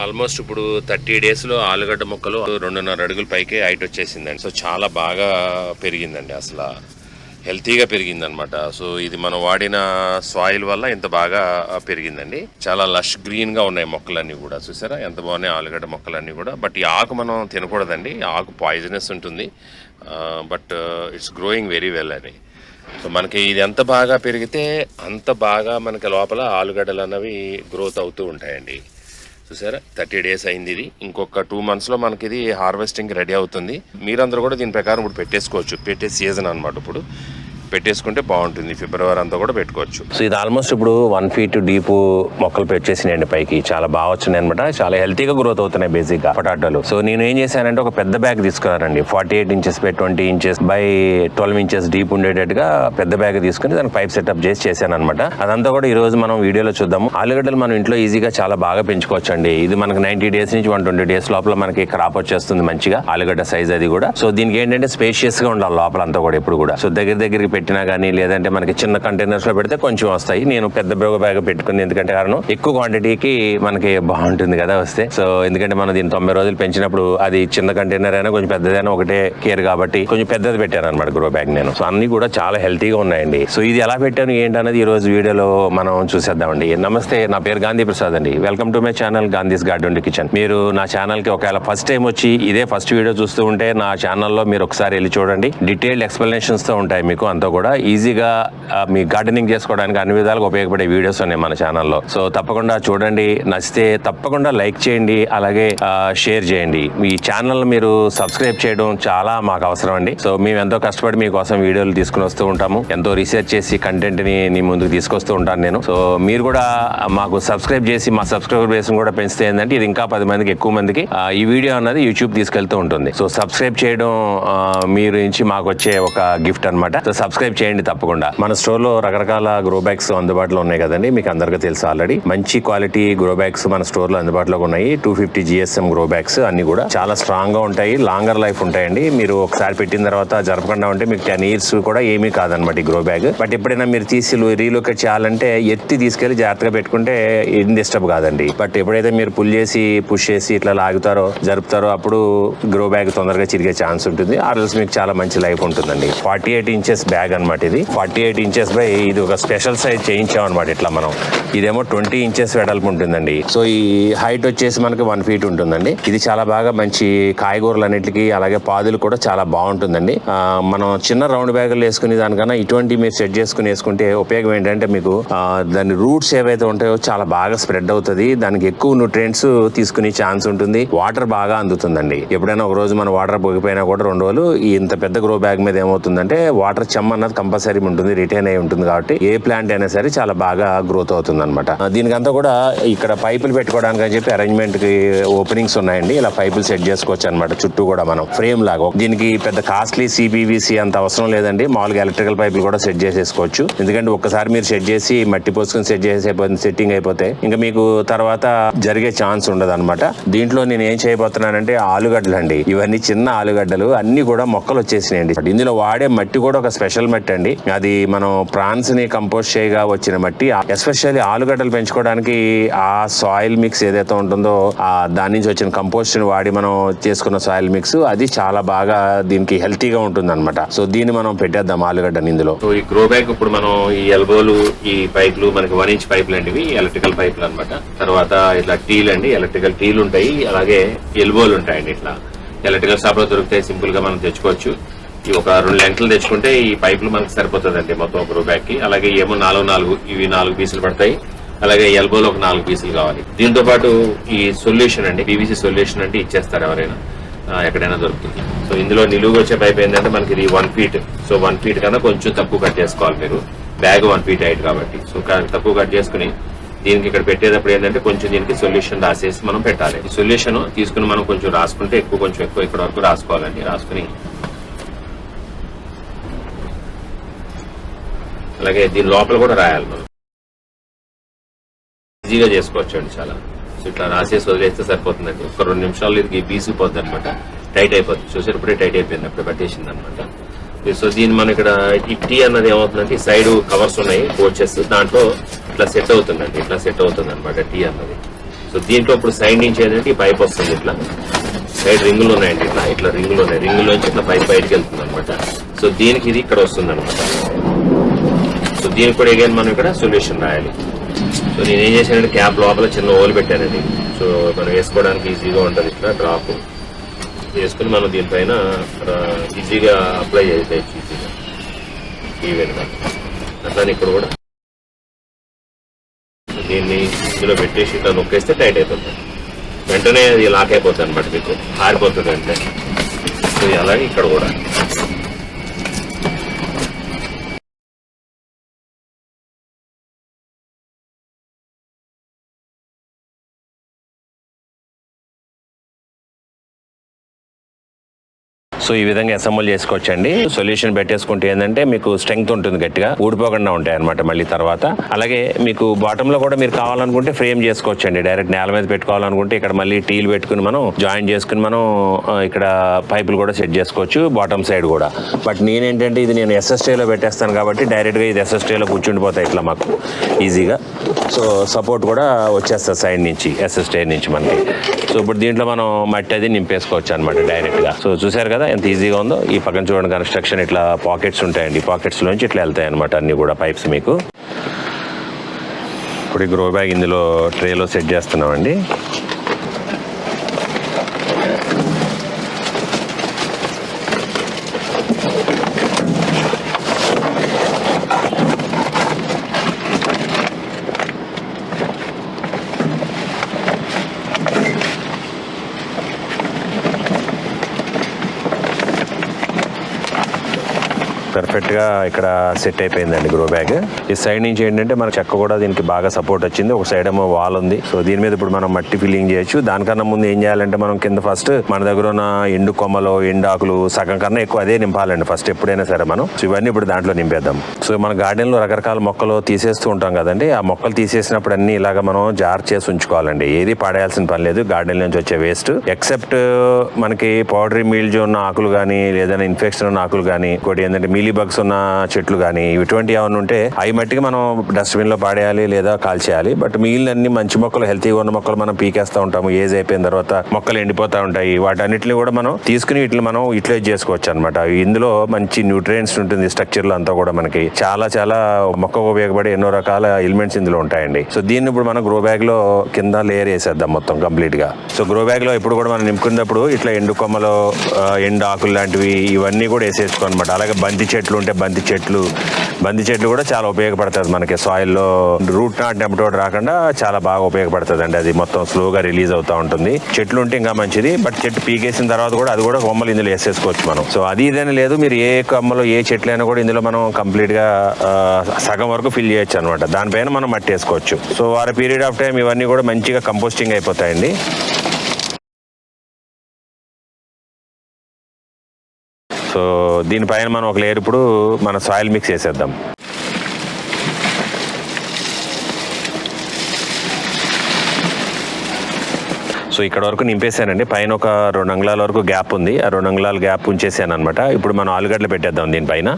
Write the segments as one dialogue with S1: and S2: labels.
S1: Almost ఇప్పుడు 30 డేస్లో ఆలుగడ్డ మొక్కలు 2.5 అడుగుల పైకే హైట్ వచ్చేసిందండి. సో చాలా బాగా పెరిగిందండి, అసలు హెల్తీగా పెరిగిందనమాట. సో ఇది మనం వాడిన సాయిల్ వల్ల ఇంత బాగా పెరిగిందండి. చాలా లష్ గ్రీన్గా ఉన్నాయి మొక్కలన్నీ కూడా. చూసారా ఎంత బాగున్నాయి ఆలుగడ్డ మొక్కలన్నీ కూడా. బట్ ఈ ఆకు మనం తినకూడదండి, ఆకు పాయిజనస్ ఉంటుంది. But it's growing very well అని. సో మనకి ఇది ఎంత బాగా పెరిగితే అంత బాగా మనకి లోపల ఆలుగడ్డలు అన్నవి గ్రోత్ అవుతూ ఉంటాయండి. చూసారా 30 డేస్ అయింది. ఇది ఇంకొక 2 monthsలో మనకి ఇది హార్వెస్టింగ్ రెడీ అవుతుంది. మీరందరూ కూడా దీని ప్రకారం ఇప్పుడు పెట్టేసుకోవచ్చు. పెట్టే సీజన్ అనమాట. ఇప్పుడు పెట్టేసుకుంటే బాగుంటుంది. ఫిబ్రవరి అంతా కూడా పెట్టుకోవచ్చు. సో ఇది ఆల్మోస్ట్ ఇప్పుడు 1 feet డీప్ మొక్కలు పెట్టేసినాయండి పైకి. చాలా బాగా వచ్చినాయి అనమాట. చాలా హెల్తీగా గ్రోత్ అవుతున్నాయి బేసిక్గా పొటాటోలు. సో నేను ఏం చేశానంటే ఒక పెద్ద బ్యాగ్ తీసుకున్నానండి. 48 inches by 20 inches by 12 inches deep ఉండేటట్టుగా పెద్ద బ్యాగ్ తీసుకుని దానికి పైప్ సెటప్ చేశాను అనమాట. అదంతా కూడా ఈ రోజు మనం వీడియోలో చూద్దాము. ఆలుగడ్డలు మనం ఇంట్లో ఈజీగా చాలా బాగా పెంచుకోవచ్చు అండి. ఇది మనకి 90 days నుంచి 120 days లోపల మనకి క్రాప్ వచ్చేస్తుంది మంచిగా. ఆలుగడ్డ సైజ్ అది కూడా. సో దీనికి ఏంటంటే స్పేషియస్ గా ఉండాలి లోపల అంతా కూడా ఎప్పుడు కూడా. సో దగ్గరికి పెట్టినా కానీ లేదంటే మనకి చిన్న కంటైనర్స్ లో పెడితే కొంచెం వస్తాయి. నేను పెద్ద బ్యాగ్ పెట్టుకుంది, ఎందుకంటే కారణం ఎక్కువ క్వాంటిటీకి మనకి బాగుంటుంది కదా వస్తే. సో ఎందుకంటే మనం దీన్ని 90 రోజులు పెంచినప్పుడు అది చిన్న కంటైనర్ అయినా కొంచెం పెద్దదైనా ఒకటే కేర్ కాబట్టి కొంచెం పెద్దది పెట్టాను అనమాట గ్రో బ్యాగ్ నేను. సో అన్ని కూడా చాలా హెల్తీగా ఉన్నాయండి. సో ఇది ఎలా పెట్టాను ఏంటనేది ఈ రోజు వీడియోలో మనం చూసేద్దామండి. నమస్తే, నా పేరు గాంధీ ప్రసాద్ అండి. Welcome to my channel Gandhi's garden kitchen. మీరు నా ఛానల్ కి ఒకవేళ ఫస్ట్ టైం వచ్చి ఇదే ఫస్ట్ వీడియో చూస్తూ ఉంటే నా ఛానల్లో మీరు ఒకసారి వెళ్ళి చూడండి. డీటెయిల్డ్ ఎక్స్ప్లెనేషన్స్ తో ఉంటాయి మీకు అంతా కూడా. ఈజీగా మీ గార్డెనింగ్ చేసుకోవడానికి అన్ని విధాలుగా ఉపయోగపడే వీడియోస్ ఉన్నాయి మన ఛానల్లో. సో తప్పకుండా చూడండి. నచ్చితే తప్పకుండా లైక్ చేయండి, అలాగే షేర్ చేయండి. మీ ఛానల్ మీరు సబ్స్క్రైబ్ చేయడం చాలా మాకు అవసరం అండి. సో మేము ఎంతో కష్టపడి మీకోసం వీడియోలు తీసుకుని వస్తూ ఉంటాము. ఎంతో రీసెర్చ్ చేసి కంటెంట్ ని ముందుకు తీసుకొస్తూ ఉంటాను నేను. సో మీరు కూడా మాకు సబ్స్క్రైబ్ చేసి మా సబ్స్క్రైబర్ బేస్ కూడా పెంచితే ఏంటంటే ఇది ఇంకా 10 మందికి ఎక్కువ మందికి ఈ వీడియో అన్నది యూట్యూబ్ తీసుకెళ్తూ ఉంటుంది. సో సబ్స్క్రైబ్ చేయడం మీరు నుంచి మాకు వచ్చే ఒక గిఫ్ట్ అనమాట. సో సబ్స్క్రైబ్ చేయండి తప్పకుండా. మన స్టోర్ లో రకరకాల గ్రో బ్యాగ్స్ అందుబాటులో ఉన్నాయి కదండి, మీకు అందరికీ తెలుసు ఆల్రెడీ. మంచి క్వాలిటీ గ్రో బ్యాగ్స్ మన స్టోర్ లో అందుబాటులో ఉన్నాయి. 250 GSM గ్రో బ్యాగ్స్ అన్ని కూడా చాలా స్ట్రాంగ్ గా ఉంటాయి, లాంగర్ లైఫ్ ఉంటాయండి. మీరు ఒకసారి పెట్టిన తర్వాత జరపకుండా ఉంటే మీకు 10 years కూడా ఏమీ కాదనమాట ఈ గ్రో బ్యాగ్. బట్ ఎప్పుడైనా మీరు తీసి రీలొకేట్ చేయాలంటే ఎత్తి తీసుకెళ్లి జాగ్రత్తగా పెట్టుకుంటే ఏం డిస్టర్బ్ కాదండి. బట్ ఎప్పుడైతే మీరు పుష్ చేసి ఇట్లా లాగుతారో జరుపుతారో అప్పుడు గ్రో బ్యాగ్ తొందరగా చిరిగే ఛాన్స్ ఉంటుంది. ఆర్ఎల్స్ మీకు చాలా మంచి లైఫ్ ఉంటుందండి. 48 inches బ్యాగ్ అనమాట ఇది. 48 inches బై ఇది ఒక స్పెషల్ సైజ్ చేయించాం అనమాట. ఇట్లా మనం ఇదేమో 20 inches వెడల్పు ఉంటుందండి. సో ఈ హైట్ వచ్చేసి మనకి 1 feet ఉంటుందండి. ఇది చాలా బాగా మంచి కాయగూరలు అన్నిటికీ అలాగే పాదులు కూడా చాలా బాగుంటుందండి. మనం చిన్న రౌండ్ బ్యాగులు వేసుకునే దానికన్నా ఇటువంటి మీరు సెట్ చేసుకుని వేసుకుంటే ఉపయోగం ఏంటంటే మీకు దాని రూట్స్ ఏవైతే ఉంటాయో చాలా బాగా స్ప్రెడ్ అవుతుంది. దానికి ఎక్కువ న్యూట్రియంట్స్ తీసుకునే ఛాన్స్ ఉంటుంది. వాటర్ బాగా అందుతుందండి. ఎప్పుడైనా ఒక రోజు మన వాటర్ పోగిపోయినా కూడా 2 రోజులు ఇంత పెద్ద గ్రో బ్యాగ్ మీద ఏమవుతుందంటే వాటర్ చెమ్మ అన్నది కంపల్సరీ ఉంటుంది, రిటైన్ అయి ఉంటుంది. కాబట్టి ఏ ప్లాంట్ అయినా సరే చాలా బాగా గ్రోత్ అవుతుంది అనమాట. దీనికంతా కూడా ఇక్కడ పైపులు పెట్టుకోవడానికి అని చెప్పి అరేంజ్మెంట్ కి ఓపెనింగ్స్ ఉన్నాయండి. ఇలా పైపులు సెట్ చేసుకోవచ్చు అనమాట. చుట్టూ కూడా మనం ఫ్రేమ్ లాగా. దీనికి పెద్ద కాస్ట్లీ CPVC అంత అవసరం లేదండి. మామూలుగా ఎలక్ట్రికల్ పైపులు కూడా సెట్ చేసేసుకోవచ్చు. ఎందుకంటే ఒక్కసారి మీరు సెట్ చేసి మట్టి పోసుకుని సెట్టింగ్ అయిపోతే ఇంకా మీకు తర్వాత జరిగే ఛాన్స్ ఉండదు అనమాట. దీంట్లో నేను ఏం చేయబోతున్నానంటే ఆలుగడ్డలు అండి. ఇవన్నీ చిన్న ఆలుగడ్డలు అన్ని కూడా మొక్కలు వచ్చేసినాయండి. ఇందులో వాడే మట్టి కూడా ఒక స్పెషల్ మట్టి అండి. అది మనం ప్రాన్స్ ని కంపోస్ట్ చేయగా వచ్చిన మట్టి. ఎస్పెషల్లీ ఆలుగడ్డలు పెంచుకోవడానికి ఆ సాయిల్ మిక్స్ ఏదైతే ఉంటుందో దాని నుంచి వచ్చిన కంపోస్ట్ ని వాడి మనం చేసుకున్న సాయిల్ మిక్స్ అది చాలా బాగా దీనికి హెల్తీగా ఉంటుంది అనమాట. సో దీన్ని మనం పెట్టేద్దాం ఆలుగడ్డని ఇందులో. సో ఈ గ్రో బ్యాగ్ ఇప్పుడు మనం ఈ ఎల్బోలు ఈ పైపులు మనకి 1 inch పైపులు అండి, ఇవి ఎలక్ట్రికల్ పైపులు అనమాట. తర్వాత ఇట్లా టీలు అండి, ఎలక్ట్రికల్ టీలు ఉంటాయి. అలాగే ఎల్బోలు ఉంటాయండి. ఇట్లా ఎలక్ట్రికల్ షాప్ లో దొరుకుతాయి, సింపుల్ గా మనం తెచ్చుకోవచ్చు. ఈ ఒక 2 లెంగ్త్లు తెచ్చుకుంటే ఈ పైపులు మనకు సరిపోతుందండి మొత్తం గ్రో బ్యాగ్ కి. అలాగే ఏమో 4 ఇవి 4 పీసులు పడతాయి. అలాగే ఎల్బోలో ఒక 4 పీసులు కావాలి. దీంతో పాటు ఈ సొల్యూషన్ అండి, PVC సొల్యూషన్ అంటే ఇచ్చేస్తారు ఎవరైనా, ఎక్కడైనా దొరుకుతుంది. సో ఇందులో నిలువుగా వచ్చే పైప్ ఏంటంటే మనకి ఇది 1 feet. సో 1 feet కన్నా కొంచెం తక్కువ కట్ చేసుకోవాలి మీరు. బ్యాగ్ 1 feet హైట్ కాబట్టి సో తక్కువ కట్ చేసుకుని దీనికి ఇక్కడ పెట్టేటప్పుడు ఏంటంటే కొంచెం దీనికి సొల్యూషన్ రాసేసి మనం పెట్టాలి. ఈ సొల్యూషన్ తీసుకుని మనం కొంచెం రాసుకుంటే కొంచెం ఎక్కువ ఇక్కడ వరకు రాసుకోవాలండి. రాసుకుని అలాగే దీని లోపల కూడా రాయాలి. మనం ఈజీగా చేసుకోవచ్చు అండి చాలా. సో ఇట్లా రాసేసి వదిలేస్తే సరిపోతుందండి. ఒక 2 నిమిషాలు ఇది బీసిపోద్ది అనమాట, టైట్ అయిపోతుంది. చూసారు ఇప్పుడే టైట్ అయిపోయింది, అప్పుడే పట్టేసింది అనమాట. సో దీన్ని మనం ఇక్కడ ఈ టీ అన్నది ఏమవుతుందంటే ఈ సైడ్ కవర్స్ ఉన్నాయి, పోచెస్, దాంట్లో ఇట్లా సెట్ అవుతుందండి. ఇట్లా సెట్ అవుతుంది అనమాట టీ అన్నది. సో దీంట్లో ఇప్పుడు సైడ్ నుంచి ఏంటంటే ఈ పైప్ వస్తుంది, ఇట్లా సైడ్ రింగులు ఉన్నాయండి, ఇట్లా రింగులు ఉన్నాయి, రింగుల్లోంచి ఇట్లా పైప్ బయటకు వెళ్తుంది అనమాట. సో దీనికి ఇది ఇక్కడ వస్తుంది అనమాట. సో దీనికి కూడా అగైన్ మనం ఇక్కడ సొల్యూషన్ రాయాలి. సో నేను ఏం చేశానంటే క్యాప్ లోపల చిన్న హోల్ పెట్టానండి. సో మనం వేసుకోవడానికి ఈజీగా ఉంటుంది. ఇట్లా డ్రాప్ వేసుకుని మనం దీనిపైన ఈజీగా అప్లై చేయొచ్చు, ఈజీగా ఈవెన్గా. అట్లానే ఇక్కడ కూడా దీన్ని ఇందులో పెట్టేసి ఇట్లా నొక్కేస్తే టైట్ అయిపోతుంది, వెంటనే అది లాక్ అయిపోతుంది అనమాట, మీకు ఆరిపోతుంది అంటే. సో అలాగే ఇక్కడ కూడా సో ఈ విధంగా అసెంబుల్ చేసుకోవచ్చండి. సొల్యూషన్ పెట్టేసుకుంటే ఏంటంటే మీకు స్ట్రెంగ్త్ ఉంటుంది, గట్టిగా ఊడిపోకుండా ఉంటాయి అనమాట మళ్ళీ తర్వాత. అలాగే మీకు బాటమ్ లో కూడా మీరు కావాలనుకుంటే ఫ్రేమ్ చేసుకోవచ్చండి, డైరెక్ట్ నేల మీద పెట్టుకోవాలనుకుంటే ఇక్కడ మళ్ళీ టీలు పెట్టుకుని మనం జాయిన్ చేసుకుని మనం ఇక్కడ పైపులు కూడా సెట్ చేసుకోవచ్చు బాటమ్ సైడ్ కూడా. బట్ నేనేంటంటే ఇది నేను ఎస్ఎస్టీలో పెట్టేస్తాను కాబట్టి డైరెక్ట్ గా ఇది ఎస్ఎస్టీలో కూర్చుండిపోతాయి ఇట్లా మాకు ఈజీగా. సో సపోర్ట్ కూడా వచ్చేస్తుంది సైడ్ నుంచి, ఎస్ఎస్టీ నుంచి మనకి. సో ఇప్పుడు దీంట్లో మనం మట్టి అది నింపేసుకోవచ్చు అనమాట డైరెక్ట్ గా. సో చూసారు కదా ఎంత ఈజీగా ఉందో. ఈ పక్కన చూడండి కన్స్ట్రక్షన్ ఇట్లా పాకెట్స్ ఉంటాయండి, పాకెట్స్ లోంచి ఇట్లా వెళ్తాయి అనమాట అన్ని కూడా పైప్స్ మీకు. ఇప్పుడు ఈ గ్రో బ్యాగ్ ఇందులో ట్రేలో సెట్ చేస్తున్నామండి. పర్ఫెక్ట్గా ఇక్కడ సెట్ అయిపోయిందండి గ్రో బ్యాగ్. ఈ సైడ్ నుంచి ఏంటంటే మన చెక్క కూడా దీనికి బాగా సపోర్ట్ వచ్చింది. ఒక సైడ్ ఏమో వాల్ ఉంది. సో దీని మీద ఇప్పుడు మనం మట్టి ఫిల్లింగ్ చేయొచ్చు. దానికన్నా ముందు ఏం చేయాలంటే మనం కింద ఫస్ట్ మన దగ్గర ఉన్న ఎండు కొమ్మలు, ఎండు ఆకులు సగం కన్నా ఎక్కువ అదే నింపాలండి ఫస్ట్ ఎప్పుడైనా సరే మనం. సో ఇవన్నీ ఇప్పుడు దాంట్లో నింపేద్దాం. సో మన గార్డెన్ లో రకరకాల మొక్కలు తీసేస్తూ ఉంటాం కదండి. ఆ మొక్కలు తీసేసినప్పుడు అన్ని ఇలాగ మనం జార్ చేసి ఉంచుకోవాలండి. ఏది పడేయాల్సిన పని లేదు గార్డెన్ నుంచి వచ్చే వేస్ట్, ఎక్సెప్ట్ మనకి పౌడరీ మీల్జ్ ఉన్న ఆకులు కానీ, లేదా ఇన్ఫెక్షన్ ఉన్న ఆకులు కానీ, ఇంకోటి ఏంటంటే మీలీ బగ్స్ ఉన్న చెట్లు కానీ, ఇటువంటి ఏమైనా ఉంటే అవి మట్టికి మనం డస్ట్బిన్ లో పాడేయాలి లేదా కాల్చేయాలి. బట్ మిగిలిన మంచి మొక్కలు, హెల్తీగా ఉన్న మొక్కలు మనం పీకేస్తూ ఉంటాము. ఏజ్ అయిపోయిన తర్వాత మొక్కలు ఎండిపోతూ ఉంటాయి. వాటన్నిటిని కూడా మనం తీసుకుని వీటిని మనం యూటిలైజ్ చేసుకోవచ్చు అనమాట. ఇందులో మంచి న్యూట్రియంట్స్ ఉంటుంది స్ట్రక్చర్ లో అంతా కూడా. మనకి చాలా చాలా మొక్కకు ఉపయోగపడే ఎన్నో రకాల ఎలిమెంట్స్ ఇందులో ఉంటాయండి. సో దీన్ని ఇప్పుడు మనం గ్రో బ్యాగ్ లో కింద లేయర్ వేసేద్దాం మొత్తం కంప్లీట్ గా. సో గ్రో బ్యాగ్ లో ఇప్పుడు కూడా మనం నింపుకున్నప్పుడు ఇట్లా ఎండు కొమ్మలు, ఎండు ఆకులు లాంటివి ఇవన్నీ కూడా వేసేసుకోనమాట. అలాగే బంతి చెట్లు ఉంటే బంతి చెట్లు కూడా చాలా ఉపయోగపడుతుంది మనకి. సాయిల్లో రూట్ నాట్ నెమటోడ్ రాకుండా చాలా బాగా ఉపయోగపడుతుంది అండి. అది మొత్తం స్లోగా రిలీజ్ అవుతూ ఉంటుంది. చెట్లు ఉంటే ఇంకా మంచిది. బట్ చెట్టు పీకేసిన తర్వాత కూడా అది కూడా కొమ్మలు ఇందులో వేసేసుకోవచ్చు మనం. సో అది ఇదని లేదు, మీరు ఏ కొమ్మలు ఏ చెట్లైనా కూడా ఇందులో మనం కంప్లీట్ గా సగం వరకు ఫిల్ చేయొచ్చు అనమాట. దానిపైన మనం మట్టి వేసుకోవచ్చు. సో వారి పీరియడ్ ఆఫ్ టైం ఇవన్నీ కూడా మంచిగా కంపోస్టింగ్ అయిపోతాయండి. సో దీనిపైన మనం ఒక లేయర్ ఇప్పుడు మన సాయిల్ మిక్స్ వేసేద్దాం. సో ఇక్కడ వరకు నింపేశానండి. పైన ఒక 2 అంగుళాల వరకు గ్యాప్ ఉంది. ఆ 2 అంగుళాల గ్యాప్ ఉంచేసాను అనమాట. ఇప్పుడు మనం ఆలుగడ్డలు పెట్టేద్దాం. దీనిపైన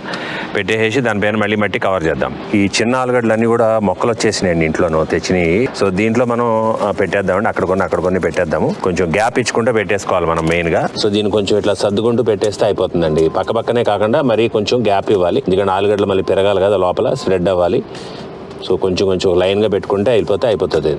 S1: పెట్టేసి దానిపైన మళ్ళీ మట్టి కవర్ చేద్దాం. ఈ చిన్న ఆలుగడ్డలు అన్నీ కూడా మొక్కలు వచ్చేసినాయండి ఇంట్లోనూ తెచ్చినాయి. సో దీంట్లో మనం పెట్టేద్దామండి. అక్కడ కొన్ని పెట్టేద్దాము. కొంచెం గ్యాప్ ఇచ్చుకుంటూ పెట్టేసుకోవాలి మనం మెయిన్ గా. సో దీన్ని కొంచెం ఇట్లా సర్దుకుంటూ పెట్టేస్తే అయిపోతుందండి. పక్కనే కాకుండా మరీ కొంచెం గ్యాప్ ఇవ్వాలి. ఎందుకంటే ఆలుగడ్డలు మళ్ళీ పెరగాలి కదా, లోపల స్ప్రెడ్ అవ్వాలి. సో కొంచెం లైన్ గా పెట్టుకుంటే అయిపోతుంది.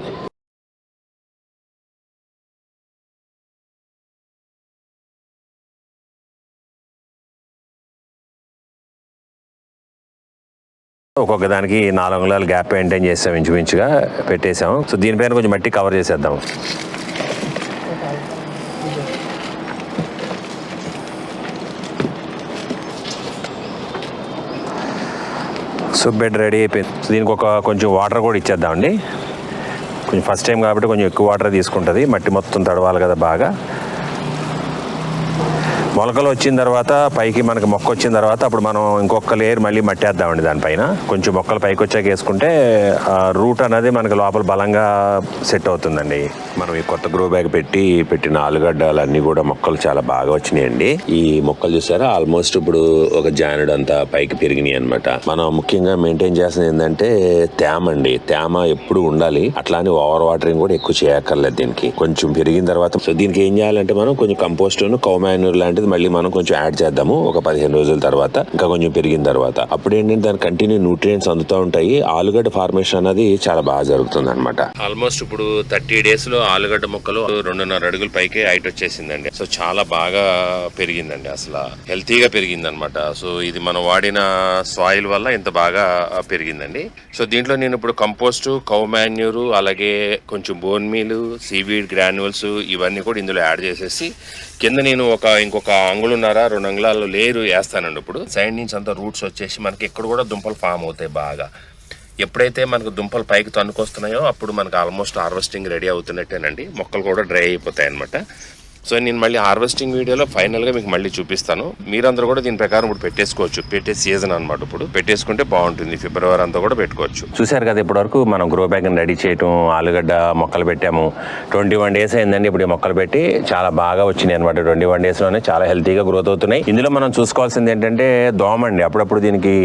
S1: ఒక్కొక్క దానికి 4 అంగుళాల గ్యాప్ మెయింటైన్ చేసాం, ఇంచుమించుగా పెట్టేసాం. సో దీనిపైన కొంచెం మట్టి కవర్ చేసేద్దాం. సో బెడ్ రెడీ అయిపోయింది. సో దీనికి కొంచెం వాటర్ కూడా ఇచ్చేద్దామండి. కొంచెం ఫస్ట్ టైం కాబట్టి కొంచెం ఎక్కువ వాటర్ తీసుకుంటుంది. మట్టి మొత్తం తడవాలి కదా బాగా. మొలకలు వచ్చిన తర్వాత పైకి మనకి మొక్క వచ్చిన తర్వాత అప్పుడు మనం ఇంకొక లేయర్ మళ్ళీ మట్టేద్దామండి దానిపైన. కొంచెం మొక్కలు పైకి వచ్చాక వేసుకుంటే రూట్ అనేది మనకి లోపల బలంగా సెట్ అవుతుందండి. మనం ఈ కొత్త గ్రో బ్యాగ్ పెట్టిన ఆలుగడ్డలన్నీ కూడా మొక్కలు చాలా బాగా వచ్చినాయండి. ఈ మొక్కలు చూసారా ఆల్మోస్ట్ ఇప్పుడు ఒక జానుడు అంతా పైకి పెరిగినాయి అనమాట. మనం ముఖ్యంగా మెయింటైన్ చేస్తుంది ఏంటంటే తేమ అండి. తేమ ఎప్పుడు ఉండాలి. అట్లానే ఓవర్ వాటరింగ్ కూడా ఎక్కువ చేయక్కర్లేదు దీనికి. కొంచెం పెరిగిన తర్వాత సో దీనికి ఏం చేయాలంటే మనం కొంచెం కంపోస్ట్ కౌ మాన్యూర్ లాంటిది మళ్ళీ మనం కొంచెం యాడ్ చేద్దాము ఒక 15 రోజుల తర్వాత, ఇంకా కొంచెం పెరిగిన తర్వాత. అప్పుడు ఏంటంటే దానికి కంటిన్యూ న్యూట్రియంట్స్ అందుతూ ఉంటాయి. ఆలుగడ్డ ఫార్మేషన్ అనేది చాలా బాగా జరుగుతుంది అనమాట. ఆల్మోస్ట్ ఇప్పుడు 30 days లో ఆలుగడ్డ మొక్కలు 2.5 అడుగుల పైకి హైట్ వచ్చేసిందండి. సో చాలా బాగా పెరిగిందండి, అసలు హెల్తీగా పెరిగింది అనమాట. సో ఇది మనం వాడిన సాయిల్ వల్ల ఇంత బాగా పెరిగిందండి. సో దీంట్లో నేను ఇప్పుడు కంపోస్ట్, కౌ మాన్యూర్, అలాగే కొంచెం బోన్ మీల్, సీవీడ్ గ్రాన్యూల్స్ ఇవన్నీ కూడా ఇందులో యాడ్ చేసేసి కింద నేను ఇంకొక అంగుళన్నర 2 అంగుళాలు లేరు వేస్తానండి. ఇప్పుడు సైడ్ నుంచి అంతా రూట్స్ వచ్చేసి మనకి ఇక్కడ కూడా దుంపలు ఫామ్ అవుతాయి బాగా. ఎప్పుడైతే మనకు దుంపలు పైకి తన్నుకొస్తున్నాయో అప్పుడు మనకు ఆల్మోస్ట్ హార్వెస్టింగ్ రెడీ అవుతున్నట్టేనండి. మొక్కలు కూడా డ్రై అయిపోతాయి అనమాట. సో నేను మళ్ళీ హార్వెస్టింగ్ వీడియోలో ఫైనల్గా మీకు మళ్ళీ చూపిస్తాను. మీరందరూ కూడా దీని ప్రకారం ఇప్పుడు పెట్టేసుకోవచ్చు. పెట్టే సీజన్ అనమాట. ఇప్పుడు పెట్టేసుకుంటే బాగుంటుంది. ఫిబ్రవరి అంతా కూడా పెట్టుకోవచ్చు. చూసారు కదా ఇప్పటి వరకు మనం గ్రో బ్యాగ్ రెడీ చేయటం, ఆలుగడ్డ మొక్కలు పెట్టాము. 21 days అయిందండి ఇప్పుడు ఈ మొక్కలు పెట్టి. చాలా బాగా వచ్చినాయి అనమాట. 21 days లోనే చాలా హెల్తీగా గ్రోత్ అవుతున్నాయి. ఇందులో మనం చూసుకోవాల్సింది ఏంటంటే దోమ అండి. అప్పుడప్పుడు దీనికి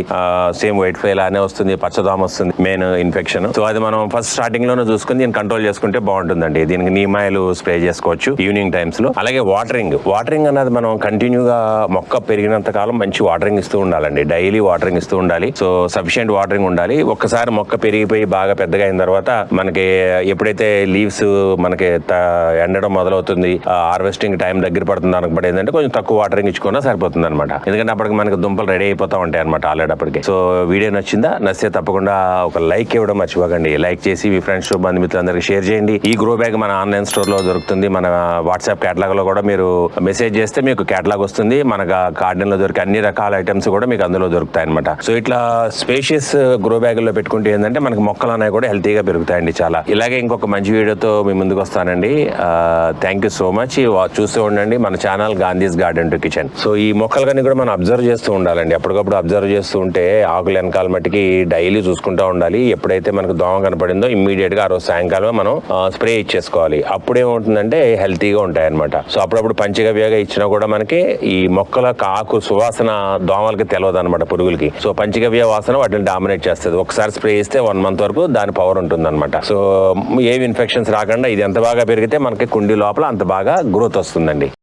S1: సేమ్ వైట్ ఫ్లై లానే వస్తుంది, పచ్చదోమ వస్తుంది, మెయిన్ ఇన్ఫెక్షన్. సో అది మనం ఫస్ట్ స్టార్టింగ్ లోనే చూసుకుని దీన్ని కంట్రోల్ చేసుకుంటే బాగుంటుందండి. దీనికి నీమాయిలు స్ప్రే చేసుకోవచ్చు ఈవినింగ్ టైమ్స్ లో. అలాగే వాటరింగ్ అనేది మనం కంటిన్యూగా మొక్క పెరిగినంత కాలం మంచి వాటరింగ్ ఇస్తూ ఉండాలండి. డైలీ వాటరింగ్ ఇస్తూ ఉండాలి. సో సఫిషియెంట్ వాటరింగ్ ఉండాలి. ఒక్కసారి మొక్క పెరిగిపోయి బాగా పెద్దగా అయిన తర్వాత మనకి ఎప్పుడైతే లీవ్స్ మనకి ఎండడం మొదలవుతుంది, హార్వెస్టింగ్ టైం దగ్గర పడుతుంది అనుకుంటే ఏంటంటే కొంచెం తక్కువ వాటరింగ్ ఇచ్చుకున్నా సరిపోతుంది అనమాట. ఎందుకంటే అప్పటికి మనకి దుంపలు రెడీ అయిపోతా ఉంటాయి అనమాట ఆల్రెడీ అప్పటికి. సో వీడియో నచ్చితే తప్పకుండా ఒక లైక్ ఇవ్వడం మర్చిపోకండి. లైక్ చేసి మీ ఫ్రెండ్స్ బంధుమిత్రులందరికీ షేర్ చేయండి. ఈ గ్రో బ్యాగ్ మన ఆన్లైన్ స్టోర్ లో దొరుకుతుంది. మన వాట్సాప్ కేటలాగ్ లో కూడా మీరు మెసేజ్ చేస్తే మీకు కేటలాగ్ వస్తుంది. మనకు గార్డెన్ లో దొరికే అన్ని రకాల ఐటమ్స్ కూడా మీకు అందులో దొరుకుతాయి అనమాట. సో ఇట్లా స్పేషియస్ గ్రో బ్యాగ్ లో పెట్టుకుంటే ఏంటంటే మనకి మొక్కలు అనేవి కూడా హెల్తీగా పెరుగుతాయండి చాలా. ఇలాగే ఇంకొక మంచి వీడియోతో మీ ముందుకు వస్తానండి. Thank you so much. చూస్తూ ఉండండి మన channel Gandhi's garden to kitchen. So ఈ మొక్కలు కానీ కూడా మనం అబ్జర్వ్ చేస్తూ ఉండాలండి. అప్పటికప్పుడు అబ్జర్వ్ చేస్తూ ఉంటే ఆకులు వెనకాల మట్టికి డైలీ చూసుకుంటూ ఉండాలి. ఎప్పుడైతే మనకు దోమ కనపడిందో ఇమ్మీడియట్ గా ఆ రోజు సాయంకాలం మనం స్ప్రే ఇచ్చేసుకోవాలి. అప్పుడేమవుతుందంటే హెల్తీగా ఉంటాయి అనమాట. సో అప్పుడప్పుడు పంచగవ్యగా ఇచ్చినా కూడా మనకి ఈ మొక్కల ఆకు సువాసన దోమలకి తెలియదు అనమాట, పురుగులకి. సో పంచగవ్య వాసన వాటిని డామినేట్ చేస్తుంది. ఒకసారి స్ప్రే ఇస్తే 1 month వరకు దాని పవర్ ఉంటుంది అనమాట. సో ఏవి ఇన్ఫెక్షన్స్ రాకుండా ఇది ఎంత బాగా పెరిగితే మనకి కుండీ లోపల అంత బాగా గ్రోత్ వస్తుందండి.